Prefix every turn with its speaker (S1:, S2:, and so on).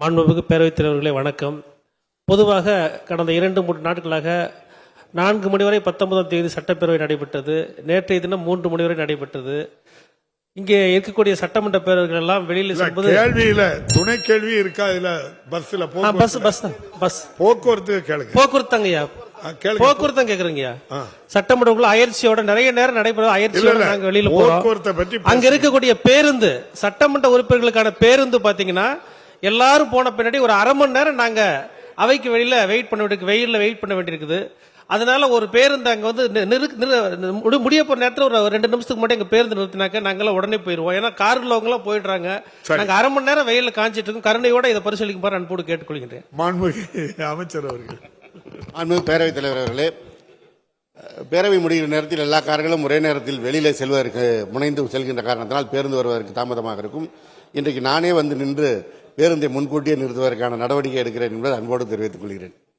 S1: மாண்புமிகு பேரவைத் தலைவர்களே வணக்கம். பொதுவாக கடந்த 2-3 நாட்களாக 4 மணி வரை 19ஆம் தேதி சட்டப்பேரவை நடைபெற்றது. நேற்றைய தினம் 3 மணி வரை நடைபெற்றது. இங்கே இருக்கக்கூடிய சட்டமன்ற பேரவர்கள் எல்லாம் வெளியில் செல்வது
S2: கேள்வியில துணை கேள்வி இருக்கா? இல்ல பஸ்ல
S1: பஸ்
S2: போக்குவரத்து கேளுங்க.
S1: போக்குவரத்துங்கய்யா, போக்குவரத்து கேக்குறீங்கய்யா. சட்டமன்றக்குள்ள அயற்சியோட நிறைய நேரம் நடைபெறும். அயற்சியோட நாங்க வெளியில போறோம். அங்க இருக்கக்கூடிய பேருந்து, சட்டமன்ற உறுப்பினர்களுக்கான பேருந்து பாத்தீங்கன்னா எல்லாரும் போன பின்னாடி ஒரு அரை மணி நேரம் நாங்க அவைக்கு வெளியில வெயிட் பண்ண வேண்டியிருக்குது. அதனால ஒரு பேருந்து அங்க வந்து முடிய போற நேரத்தில் ஒரு 2 நிமிஷத்துக்கு மட்டும் எங்க பேருந்து நிறுத்தினாக்க நாங்களாம் உடனே போயிருவோம். ஏன்னா கார்கள் அவங்க எல்லாம் போயிடுறாங்க. நாங்க அரை மணி நேரம் வெயில காஞ்சிட்டு இருக்கோம். கருணையோட இதை பரிசீலிக்குமாறு அன்போடு கேட்டுக்கொள்கின்றேன்.
S2: அமைச்சர் அவர்கள்.
S3: மாண்புமிகு பேரவைத் தலைவர் அவர்களே, பேரவை முடிகிற நேரத்தில் எல்லா கார்களும் ஒரே நேரத்தில் வெளியில செல்வதற்கு முனைந்து செல்கின்ற காரணத்தினால் பேருந்து வருவதற்கு தாமதமாக இருக்கும். இன்றைக்கு நானே வந்து நின்று பேருந்தை முன்கூட்டியே நிறுத்துவதற்கான நடவடிக்கை எடுக்கிறேன் என்பதை அன்போடு தெரிவித்துக் கொள்கிறேன்.